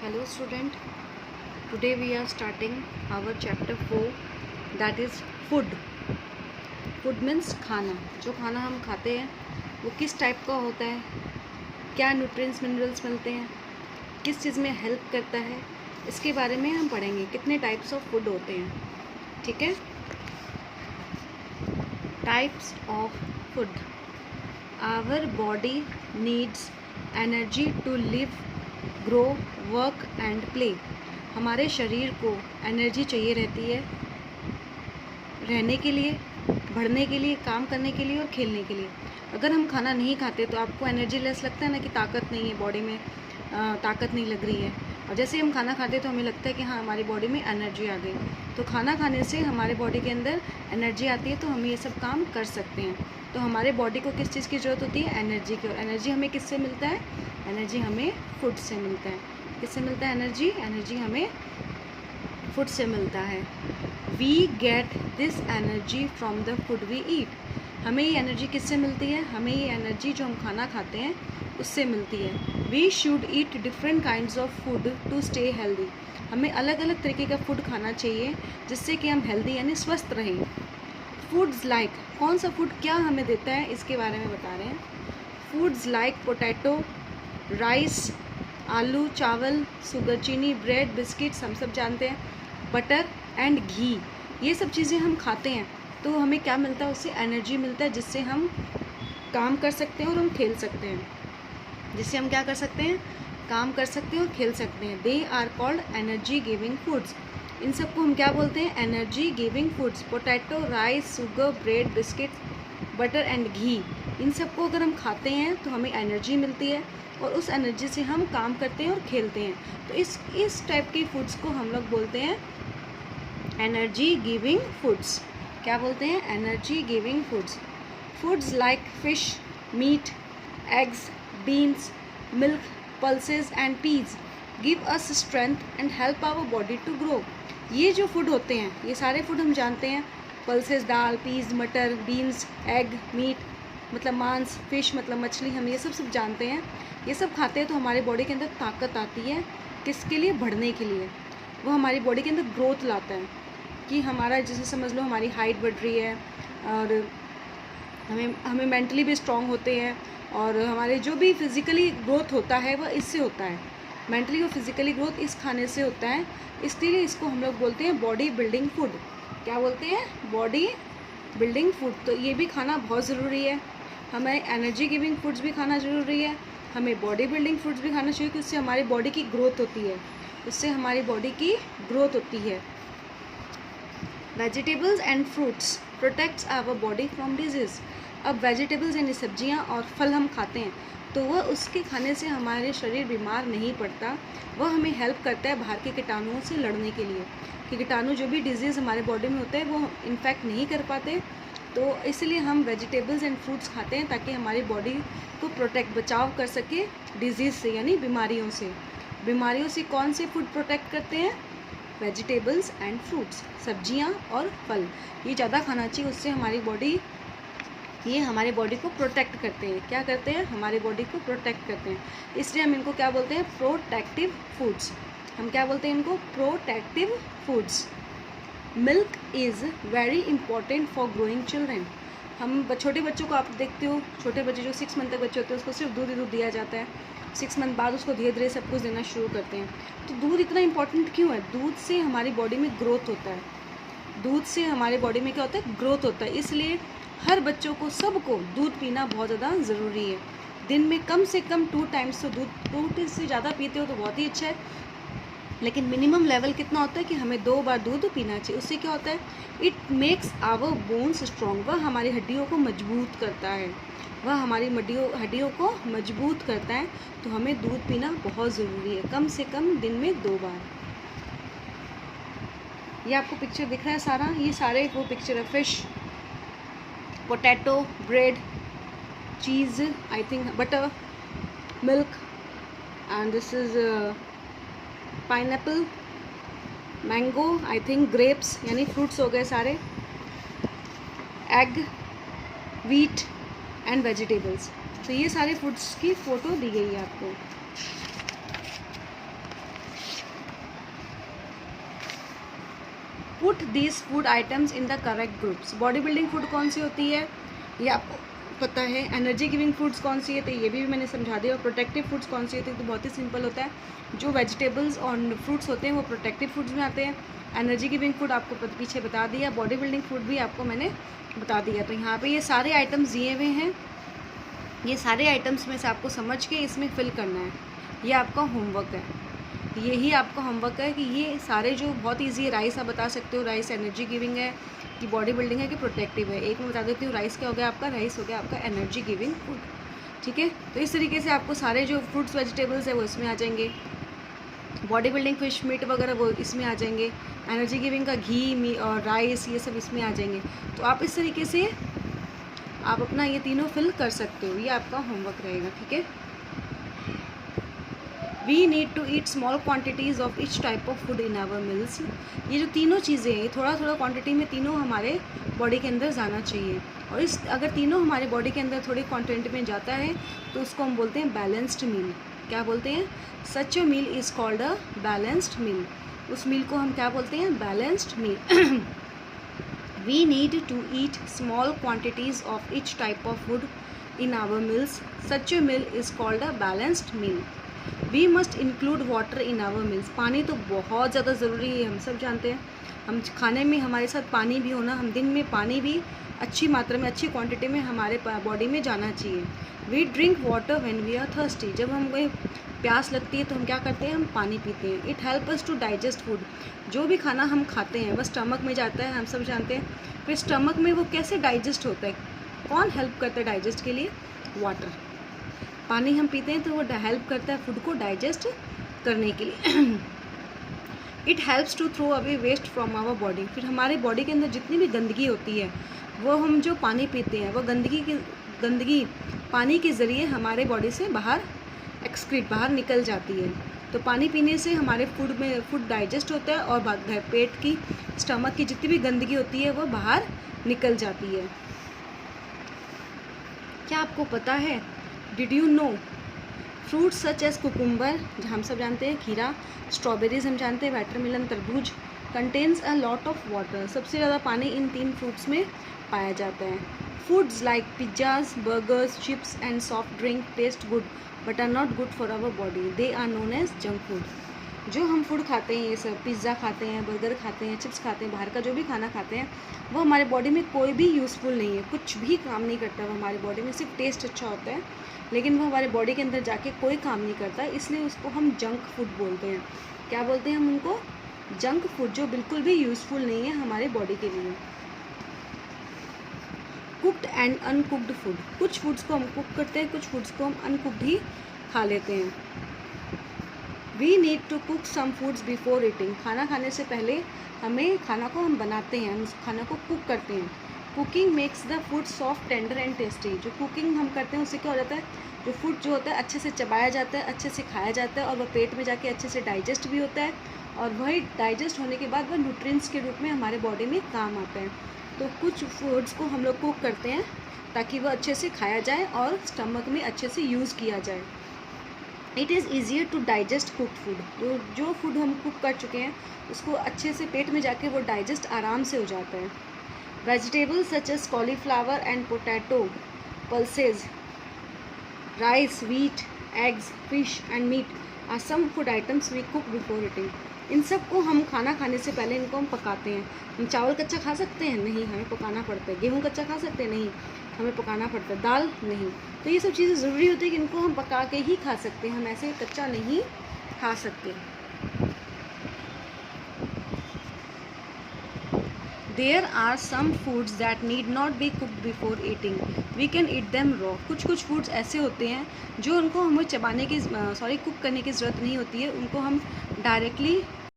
Hello student, today we are starting our chapter 4 that is food. Food means खाना. जो खाना हम खाते हैं वो किस टाइप का होता है, क्या न्यूट्रिएंट्स मिनरल्स मिलते हैं, किस चीज़ में हेल्प करता है, इसके बारे में हम पढ़ेंगे. कितने टाइप्स ऑफ फूड होते हैं, ठीक है. Types of food. Our body needs energy to live, grow, work and play. हमारे शरीर को एनर्जी चाहिए रहती है रहने के लिए, बढ़ने के लिए, काम करने के लिए और खेलने के लिए. अगर हम खाना नहीं खाते तो आपको एनर्जी लेस लगता है ना, कि ताकत नहीं है बॉडी में, ताकत नहीं लग रही है. और जैसे हम खाना खाते तो हमें लगता है कि हाँ हमारी बॉडी में एनर्जी आ गई. तो खाना खाने से हमारे बॉडी के अंदर एनर्जी आती है, तो हम ये सब काम कर सकते हैं. तो हमारे बॉडी को किस चीज़ की ज़रूरत होती है? एनर्जी की. और एनर्जी हमें किससे मिलता है? एनर्जी हमें फूड से मिलता है. किससे मिलता है एनर्जी? एनर्जी हमें फूड से मिलता है. We get this energy from the food we eat. हमें ये एनर्जी किससे मिलती है? हमें ये एनर्जी जो हम खाना खाते हैं उससे मिलती है. We should eat different kinds of food to stay healthy. हमें अलग अलग तरीके का फूड खाना चाहिए जिससे कि हम हेल्दी यानी स्वस्थ रहें. फूड्स लाइक, कौन सा फूड क्या हमें देता है इसके बारे में बता रहे हैं. फूड्स लाइक पोटैटो, राइस, आलू, चावल, शुगर, चीनी, ब्रेड, बिस्किट्स, हम सब जानते हैं. बटर एंड घी, ये सब चीज़ें हम खाते हैं तो हमें क्या मिलता है? उससे एनर्जी मिलता है जिससे हम काम कर सकते हैं और हम खेल सकते हैं. जिससे हम क्या कर सकते हैं? काम कर सकते हैं और खेल सकते हैं. They are called energy giving foods. इन सबको हम क्या बोलते हैं? Energy giving foods. Potato, rice, sugar, bread, biscuits, butter and ghee, इन सबको अगर हम खाते हैं तो हमें एनर्जी मिलती है और उस एनर्जी से हम काम करते हैं और खेलते हैं. तो इस टाइप के फूड्स को हम लोग बोलते हैं एनर्जी गिविंग फूड्स. क्या बोलते हैं? Energy giving foods. Foods like fish, meat, eggs, beans, milk, pulses and peas give us strength and help our body to grow. ये जो फूड होते हैं, ये सारे फूड हम जानते हैं. पल्सेस दाल, पीज, मटर, बीन्स, एग, मीट मतलब मांस, फिश मतलब मछली, हम ये सब जानते हैं. ये सब खाते हैं तो हमारे बॉडी के अंदर ताकत आती है. किसके लिए? बढ़ने के लिए. वो हमारी बॉडी के अंदर ग्रोथ लाता है कि हमारा, जैसे समझ लो हमारी हाइट बढ़ रही है और हमें मेंटली भी स्ट्रांग होते हैं. और हमारे जो भी फिज़िकली ग्रोथ होता है वह इससे होता है. मेंटली और फिज़िकली ग्रोथ इस खाने से होता है. इसलिए इसको हम लोग बोलते हैं बॉडी बिल्डिंग फूड. क्या बोलते हैं? Body building food. तो ये भी खाना बहुत ज़रूरी है. हमें एनर्जी गिविंग फूड्स भी खाना ज़रूरी है, हमें बॉडी बिल्डिंग फूड्स भी खाना चाहिए, क्योंकि उससे हमारी बॉडी की ग्रोथ होती है. उससे हमारी बॉडी की ग्रोथ होती है. Vegetables and fruits protects our body from disease. अब वेजिटेबल्स यानी सब्जियां और फल हम खाते हैं तो वह उसके खाने से हमारे शरीर बीमार नहीं पड़ता. वह हमें हेल्प करता है बाहर के कीटाणुओं से लड़ने के लिए, कि कीटाणु जो भी डिजीज़ हमारे बॉडी में होते हैं वो इन्फेक्ट नहीं कर पाते. तो इसलिए हम वेजिटेबल्स एंड फ्रूट्स खाते हैं ताकि हमारी बॉडी को प्रोटेक्ट, बचाव कर सके डिजीज़ से यानी बीमारियों से. बीमारियों से कौन से फूड प्रोटेक्ट करते हैं? वेजिटेबल्स एंड फ्रूट्स, सब्जियां और फल. ये ज़्यादा खाना चाहिए, उससे हमारी बॉडी, ये हमारे बॉडी को प्रोटेक्ट करते हैं. क्या करते हैं? हमारे बॉडी को प्रोटेक्ट करते हैं. इसलिए हम इनको क्या बोलते हैं? Protective foods. हम क्या बोलते हैं इनको? Protective foods. Milk is very important for growing children. हम छोटे बच्चों को आप देखते हो, छोटे बच्चे जो 6 मंथ तक बच्चे होते हैं उसको सिर्फ दूध ही दूध दिया जाता है. 6 मंथ बाद उसको धीरे धीरे सब कुछ देना शुरू करते हैं. तो दूध इतना इंपॉर्टेंट क्यों है? दूध से हमारी बॉडी में ग्रोथ होता है. दूध से हमारे बॉडी में क्या होता है? ग्रोथ होता है. इसलिए हर बच्चों को, सबको दूध पीना बहुत ज़्यादा ज़रूरी है. दिन में कम से कम 2 टाइम्स तो दूध, 2 से ज़्यादा पीते हो तो बहुत ही अच्छा है, लेकिन मिनिमम लेवल कितना होता है कि हमें 2 बार दूध पीना चाहिए. उससे क्या होता है? It makes our bones strong. वह हमारी हड्डियों को मजबूत करता है. वह हमारी हड्डियों को मजबूत करता है. तो हमें दूध पीना बहुत ज़रूरी है, कम से कम दिन में 2 बार. ये आपको पिक्चर दिख रहा है सारा, ये सारे वो पिक्चर है. Fish, potato, bread, cheese, I think butter, milk, and this is pineapple, mango, I think grapes यानी फ्रूट्स हो गए सारे, एग, वीट एंड वेजिटेबल्स. तो ये सारे फूड्स की फ़ोटो दी गई है आपको. Put these food items in the correct groups. Body building food कौन सी होती है ये आपको पता है। एनर्जी गिविंग फूड्स कौन सी है तो ये भी मैंने समझा दिया। और प्रोटेक्टिव फूड्स कौन सी होती है तो बहुत ही सिंपल होता है, जो वेजिटेबल्स और फ्रूट्स होते हैं वो प्रोटेक्टिव फूड्स में आते हैं। एनर्जी गिविंग फूड आपको पीछे बता दिया, बॉडी बिल्डिंग फूड भी आपको मैंने बता दिया। तो यहाँ पे ये सारे आइटम्स दिए हुए हैं, ये सारे आइटम्स में से आपको समझ के इसमें फिल करना है, ये आपका होमवर्क है। यही आपका होमवर्क है कि ये सारे जो बहुत ईजी है। राइस आप बता सकते हो, राइस एनर्जी गिविंग है कि बॉडी बिल्डिंग है कि प्रोटेक्टिव है। एक मैं बता देती हूँ, राइस क्या हो गया आपका, राइस हो गया आपका एनर्जी गिविंग फूड, ठीक है। तो इस तरीके से आपको सारे जो फ्रूट्स वेजिटेबल्स है वो इसमें आ जाएंगे, बॉडी बिल्डिंग फिश मीट वगैरह वो इसमें आ जाएंगे, एनर्जी गिविंग का घी और राइस ये सब इसमें आ जाएंगे। तो आप इस तरीके से आप अपना ये तीनों फिल कर सकते हो, ये आपका होमवर्क रहेगा, ठीक है। We need to eat small quantities of each type of food in our meals. ये जो तीनों चीज़ें हैं थोड़ा थोड़ा क्वांटिटी में तीनों हमारे बॉडी के अंदर जाना चाहिए। और इस अगर तीनों हमारे बॉडी के अंदर थोड़ी क्वांटिटी में जाता है तो उसको हम बोलते हैं बैलेंस्ड मील। क्या बोलते हैं? Such a meal is called a balanced meal. उस मील को हम क्या बोलते हैं? Balanced meal. We need to eat small quantities of each type of food in our meals. Such a meal is called a balanced meal. We must include water in our meals. पानी तो बहुत ज़्यादा ज़रूरी है, हम सब जानते हैं। हम खाने में हमारे साथ पानी भी होना, हम दिन में पानी भी अच्छी मात्रा में अच्छी क्वांटिटी में हमारे बॉडी में जाना चाहिए। We drink water when we are thirsty. जब हमें प्यास लगती है तो हम क्या करते हैं? हम पानी पीते हैं। It help us to digest food. जो भी खाना हम खाते हैं वह स्टमक में जाता है, हम सब जानते हैं। फिर स्टमक में वो कैसे डाइजेस्ट होता है? कौन हेल्प करता है डाइजेस्ट के लिए? वाटर। पानी हम पीते हैं तो वो हेल्प करता है फूड को डाइजेस्ट करने के लिए। It helps to throw away waste from our body. फिर हमारे बॉडी के अंदर जितनी भी गंदगी होती है वो हम जो पानी पीते हैं वो गंदगी पानी के ज़रिए हमारे बॉडी से बाहर एक्सक्रीट बाहर निकल जाती है। तो पानी पीने से हमारे फूड डाइजेस्ट होता है और पेट की स्टमक की जितनी भी गंदगी होती है वो बाहर निकल जाती है। क्या आपको पता है? Did you know fruits such as cucumber, हम सब जानते हैं, खीरा, स्ट्रॉबेरीज हम जानते हैं, वाटरमेलन तरबूज, contains a lot of water. सबसे ज़्यादा पानी इन 3 फ्रूट्स में पाया जाता है। Foods like pizzas, burgers, chips and soft drink taste good but are not good for our body. They are known as junk food. जो हम फूड खाते हैं, ये सब पिज़्ज़ा खाते हैं, बर्गर खाते हैं, चिप्स खाते हैं, बाहर का जो भी खाना खाते हैं वो हमारे बॉडी में कोई भी यूज़फुल नहीं है, कुछ भी काम नहीं करता। वो हमारे बॉडी में सिर्फ टेस्ट अच्छा होता है, लेकिन वो हमारे बॉडी के अंदर जाके कोई काम नहीं करता, इसलिए उसको हम जंक फूड बोलते हैं। क्या बोलते हैं हम उनको? जंक फूड, जो बिल्कुल भी यूज़फुल नहीं है हमारे बॉडी के लिए। Cooked and uncooked food. कुछ फूड्स को हम कुक करते हैं, कुछ फूड्स को हम अनकुक्ड ही खा लेते हैं। We need to cook some foods before eating. खाना खाने से पहले हमें खाना को हम बनाते हैं, हम उस खाना को कुक करते हैं। Cooking makes the food soft, tender and tasty. जो कुकिंग हम करते हैं उससे क्या हो जाता है? जो फूड जो होता है अच्छे से चबाया जाता है, अच्छे से खाया जाता है और वह पेट में जाके अच्छे से डाइजेस्ट भी होता है और वही डाइजेस्ट होने के बाद वह न्यूट्रिएंट्स के रूप में हमारे बॉडी में काम आता है। तो कुछ फूड्स को हम लोग कुक करते हैं ताकि वह अच्छे से खाया जाए और स्टमक में अच्छे से यूज़ किया जाए। It is easier to digest cooked food. जो फूड हम कुक कर चुके हैं उसको अच्छे से पेट में जाके वो डाइजेस्ट आराम से हो जाता है। Vegetables such as cauliflower and potato, pulses, rice, wheat, eggs, fish and meat are some food items we cook before eating. इन सब को हम खाना खाने से पहले इनको हम पकाते हैं। हम चावल कच्चा खा सकते हैं? नहीं, हमें पकाना पड़ता है। गेहूँ कच्चा खा सकते हैं? नहीं, हमें पकाना पड़ता है। दाल? नहीं। तो ये सब चीज़ें ज़रूरी होती है कि इनको हम पका के ही खा सकते हैं, हम ऐसे कच्चा नहीं खा सकते। There are some foods that need not be cooked before eating. We can eat them raw. कुछ फूड्स ऐसे होते हैं जो उनको हमें कुक करने की ज़रूरत नहीं होती है, उनको हम डायरेक्टली